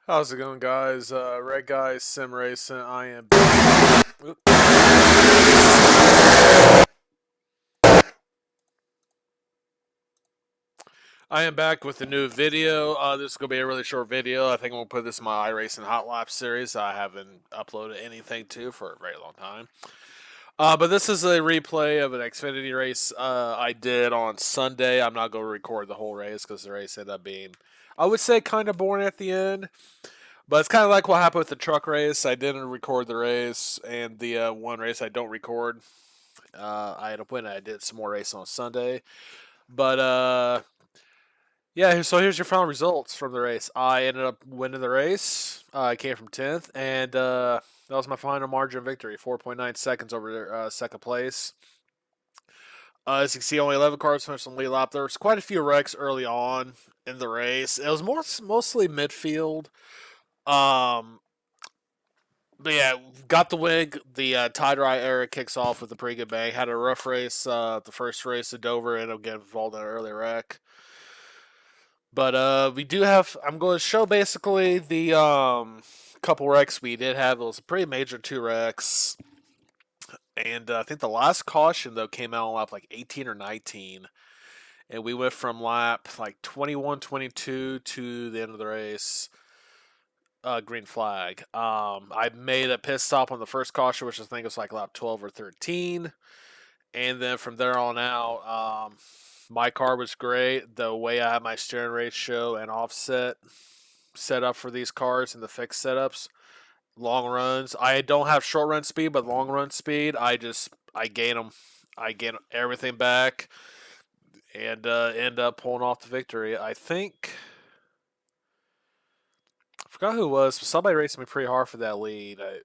How's it going, guys? Red Guy Sim Racing. I am back with a new video. This is gonna be a really short video. I think I'm gonna put this in my iRacing Hot Lap series. I haven't uploaded anything to for a very long time. But this is a replay of an Xfinity race I did on Sunday. I'm not going to record the whole race because the race ended up being, I would say, kind of boring at the end. But it's kind of like what happened with the truck race. I didn't record the race, and the one race I don't record, I ended up winning. I did some more race on Sunday. But yeah, so here's your final results from the race. I ended up winning the race. I came from 10th, and that was my final margin of victory, 4.9 seconds over second place. As you can see, only 11 cars finished on the lead lap. There was quite a few wrecks early on in the race. It was mostly midfield. But yeah, got the win. The Tide Ride era kicks off with a pretty good bang. Had a rough race. The first race at Dover ended up getting involved in an early wreck. But we do have. I'm going to show basically the couple wrecks we did have. It was a pretty major 2 wrecks. And I think the last caution, though, came out on lap like 18 or 19. And we went from lap like 21, 22 to the end of the race. Green flag. I made a pit stop on the first caution, which I think was like lap 12 or 13. And then from there on out, my car was great. The way I had my steering ratio and offset set up for these cars and the fixed setups, long runs. I don't have short run speed, but long run speed, I gain them. I gain everything back and end up pulling off the victory. I forgot who it was. Somebody raced me pretty hard for that lead. I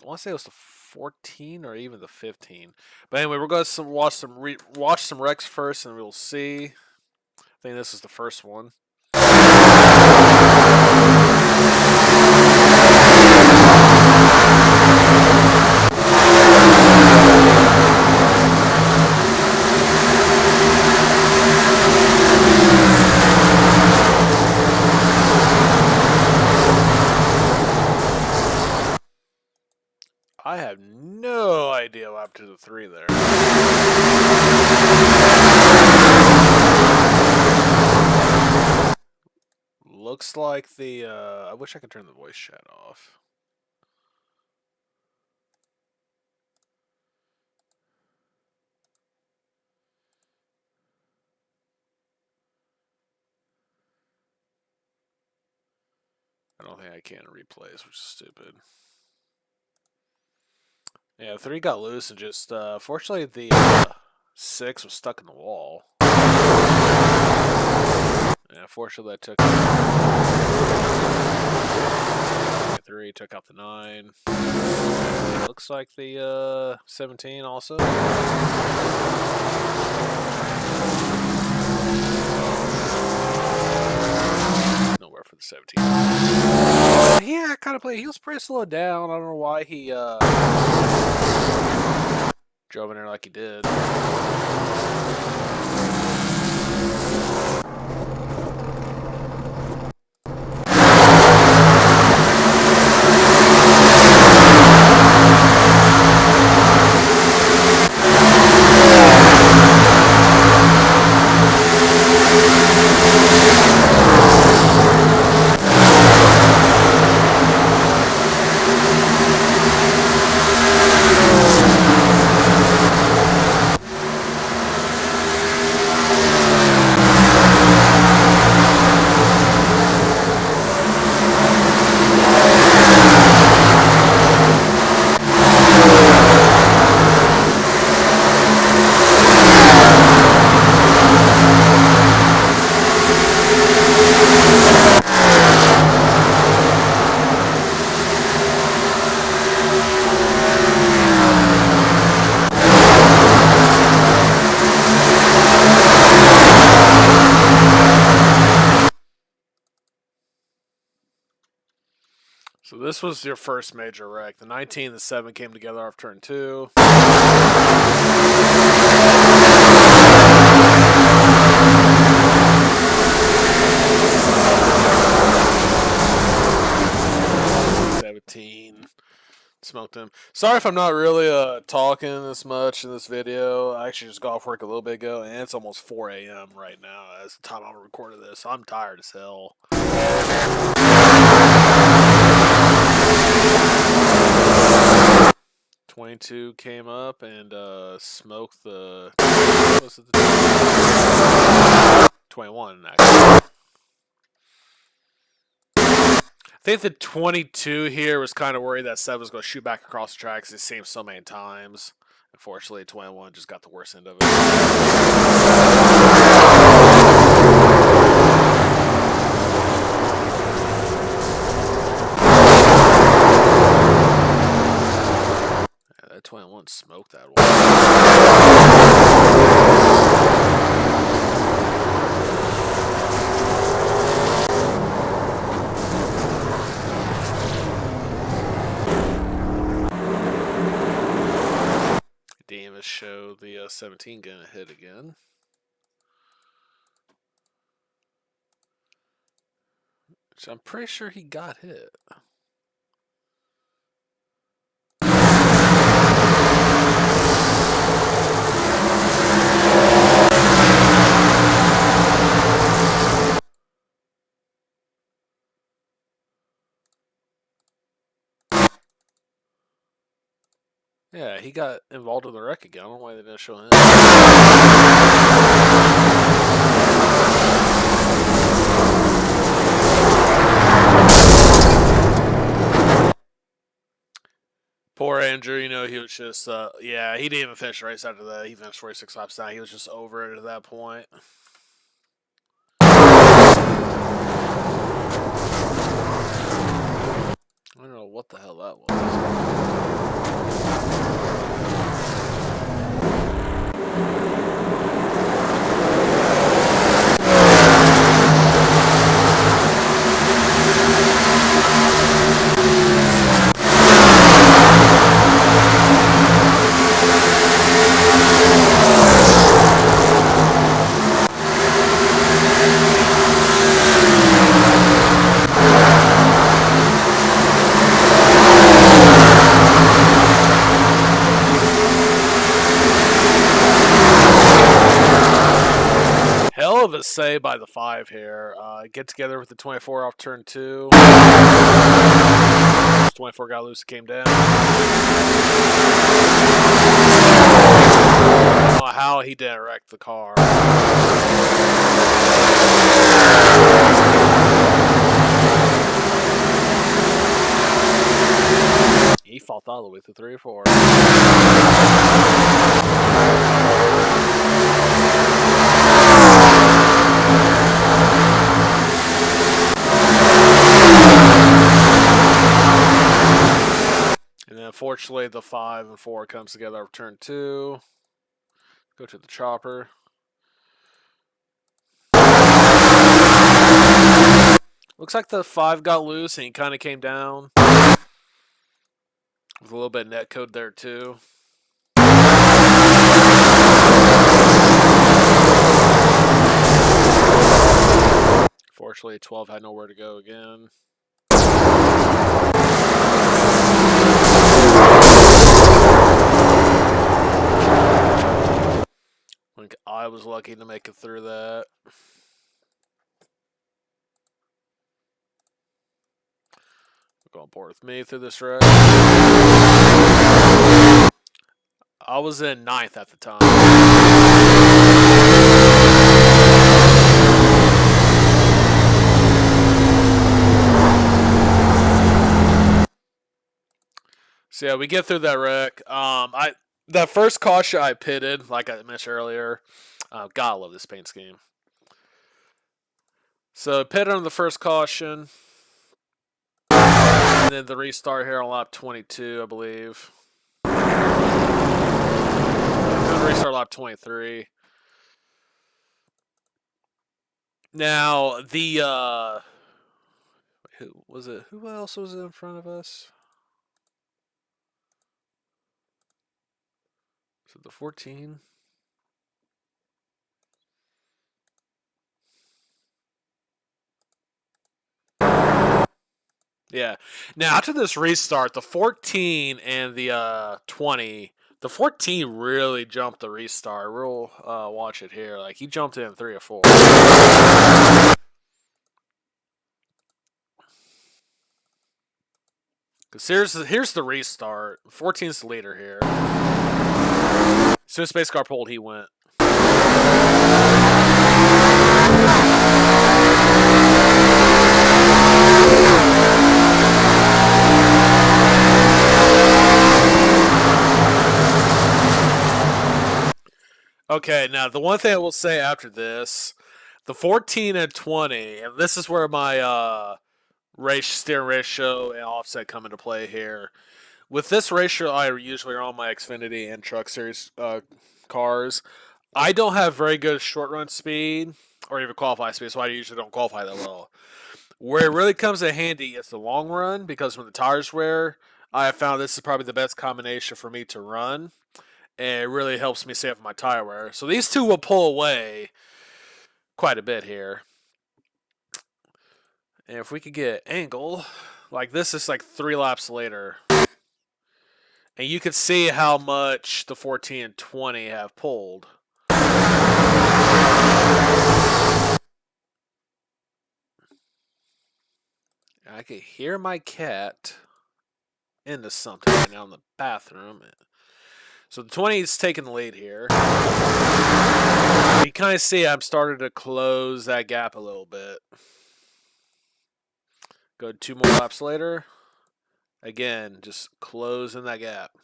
want to say it was the 14 or even the 15. But anyway, we're going to watch some wrecks first, and we'll see. I think this is the first one. I have no idea what happened to the 3 there. Looks like the, I wish I could turn the voice chat off. I don't think I can replays, which is stupid. Yeah, 3 got loose and just, fortunately the 6 was stuck in the wall. Yeah, fortunately that took 3, took out the 9. Looks like the 17 also. Nowhere for the 17. Yeah, kind of he was pretty slowed down. I don't know why he drove in there like he did. So this was your first major wreck. The 19 and the 7 came together off turn 2. smoked him. Sorry if I'm not really talking this much in this video. I actually just got off work a little bit ago, and it's almost 4 a.m. right now as the time I'm recording this. So I'm tired as hell. 22 came up and smoked the. What was it? 21 actually. I think the 22 here was kind of worried that 7 was going to shoot back across the tracks. It seemed so many times. Unfortunately, 21 just got the worst end of it. Yeah, that 21 smoked that one. Davis showed the 17 gonna hit again. Which I'm pretty sure he got hit. Yeah, he got involved in the wreck again. I don't know why they didn't show him. Poor Andrew, you know, he was just, yeah, he didn't even finish the race after that. He finished 46 laps down. He was just over it at that point. I don't know what the hell that was. Hell of a save by the 5 here. Get together with the 24 off turn 2. 24 got loose, came down. I don't know how he didn't wreck the car. He fought all the way through 3 or 4. And then unfortunately the 5 and 4 comes together over turn 2. Go to the chopper. Looks like the 5 got loose and he kind of came down. With a little bit of net code there too. Fortunately, 12 had nowhere to go again. I think I was lucky to make it through that. Go on board with me through this wreck. I was in 9th at the time. So yeah, we get through that wreck. That first caution I pitted, like I mentioned earlier. God, I love this paint scheme. So pitted on the first caution. And then the restart here on lap 22, I believe. Restart lap 23. Now, the, who was it? Who else was in front of us? Was it the 14? Yeah. Now after this restart, the 14 and the 20, the 14 really jumped the restart. We'll watch it here. Like he jumped in 3 or 4. Because here's the restart. 14's the leader here. As soon as Space Car pulled, he went. Okay, now the one thing I will say after this, the 14 and 20, and this is where my steering ratio and offset come into play here. With this ratio, I usually are on my Xfinity and Truck Series cars. I don't have very good short run speed or even qualify speed, so I usually don't qualify that well. Where it really comes in handy is the long run because when the tires wear, I have found this is probably the best combination for me to run, and it really helps me save my tire wear. So these two will pull away quite a bit here. And if we could get an angle, like this is like 3 laps later. And you can see how much the 14 and 20 have pulled. I could hear my cat into something right now in the bathroom. So the 20 is taking the lead here. You kind of see I'm starting to close that gap a little bit. Go 2 more laps later. Again, just closing that gap.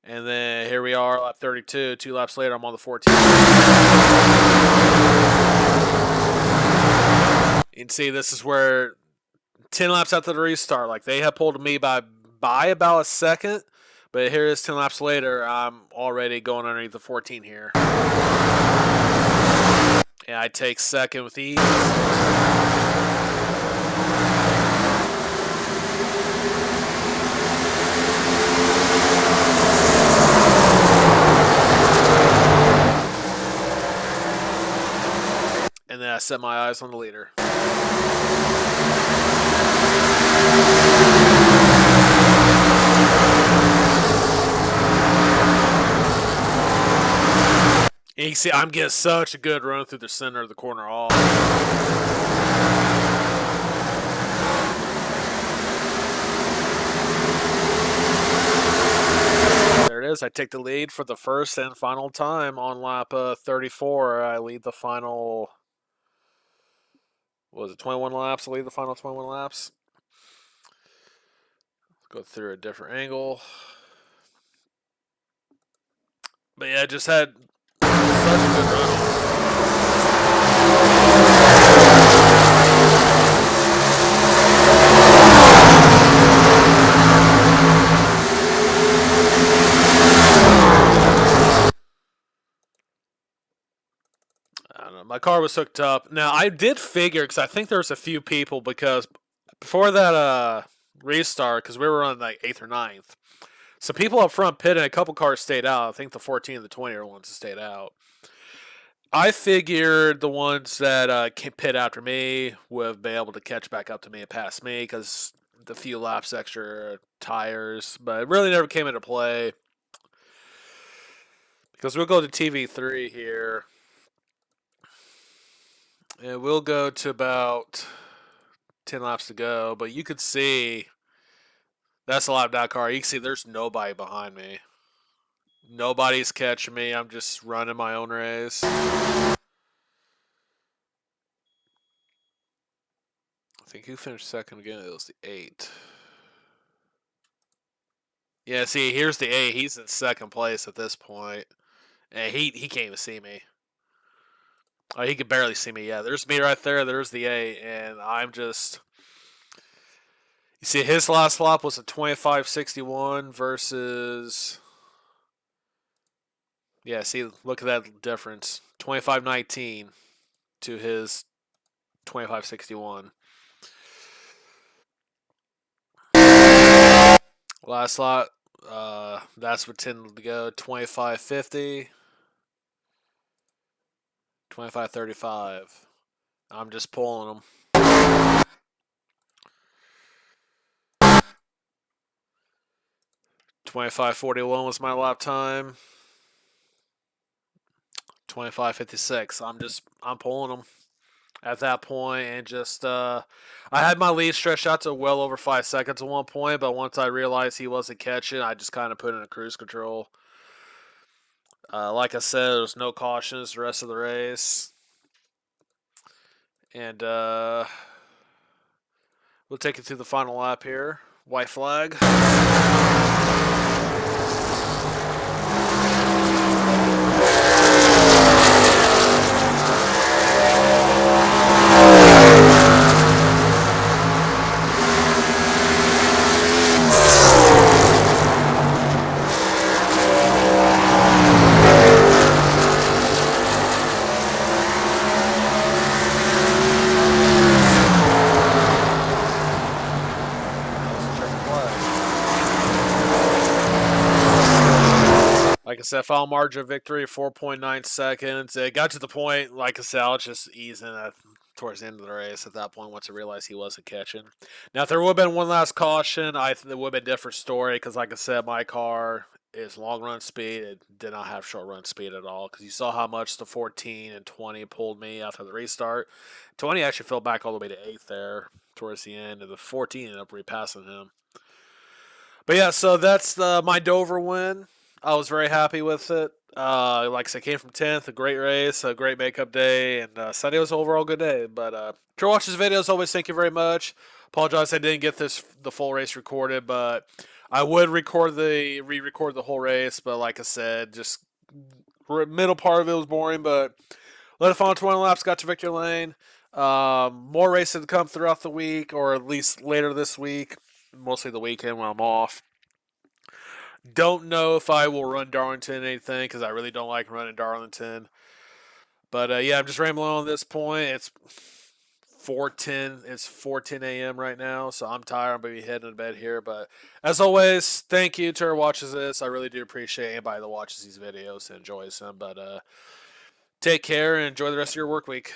And then here we are, lap 32. 2 laps later, I'm on the 14. You can see this is where 10 laps after the restart, like they have pulled me by about a second. But here is 10 laps later, I'm already going underneath the 14 here. And I take second with ease. And then I set my eyes on the leader. And you can see I'm getting such a good run through the center of the corner off. There it is. I take the lead for the first and final time on lap 34. I lead the final. What was it 21 laps? I lead the final 21 laps. Go through a different angle. But yeah, just had such a good run. I don't know. My car was hooked up. Now I did figure because I think there was a few people because before that restart, because we were on like 8th or 9th. So people up front pitted, and a couple cars stayed out. I think the 14 and the 20 are the ones that stayed out. I figured the ones that pit after me would have been able to catch back up to me and pass me because the few laps extra tires, but it really never came into play. Because we'll go to TV3 here. And we'll go to about 10 laps to go, but you could see that's a lap down car. You can see there's nobody behind me. Nobody's catching me. I'm just running my own race. I think who finished second again? It was the 8. Yeah, see, here's the 8. He's in second place at this point. And he can't even see me. Oh, he could barely see me. Yeah, there's me right there. There's the 8. And I'm just. You see, his last lap was a 25.61 versus. Yeah, see, look at that difference. 25.19 to his 25.61. Last lot, that's what tended to go 25.50, 25.35. I'm just pulling them. 25:41 was my lap time. 25:56. I'm pulling them at that point, and just I had my lead stretched out to well over 5 seconds at one point, but once I realized he wasn't catching, I just kind of put in a cruise control. Like I said, there was no cautions the rest of the race, and we'll take it to the final lap here. White flag. Like I said, final margin of victory, 4.9 seconds. It got to the point, like I said, I was just easing towards the end of the race at that point once I realized he wasn't catching. Now, if there would have been one last caution, it would have been a different story because, like I said, my car is long run speed. It did not have short run speed at all because you saw how much the 14 and 20 pulled me after the restart. 20 actually fell back all the way to 8th there towards the end, and the 14 ended up repassing him. But yeah, so that's my Dover win. I was very happy with it. Like I said, came from 10th, a great race, a great makeup day, and Sunday was an overall good day. But to watch this video, as always, thank you very much. Apologize I didn't get the full race recorded, but I would re-record the whole race. But like I said, just middle part of it was boring. But let it final 20 laps, got to victory lane. More races to come throughout the week, or at least later this week, mostly the weekend when I'm off. Don't know if I will run Darlington or anything because I really don't like running Darlington. But yeah, I'm just rambling on this point. It's 4:10. It's 4:10 a.m. right now, so I'm tired. I'm gonna be heading to bed here. But as always, thank you to whoever watches this. I really do appreciate anybody that watches these videos and enjoys them. But take care and enjoy the rest of your work week.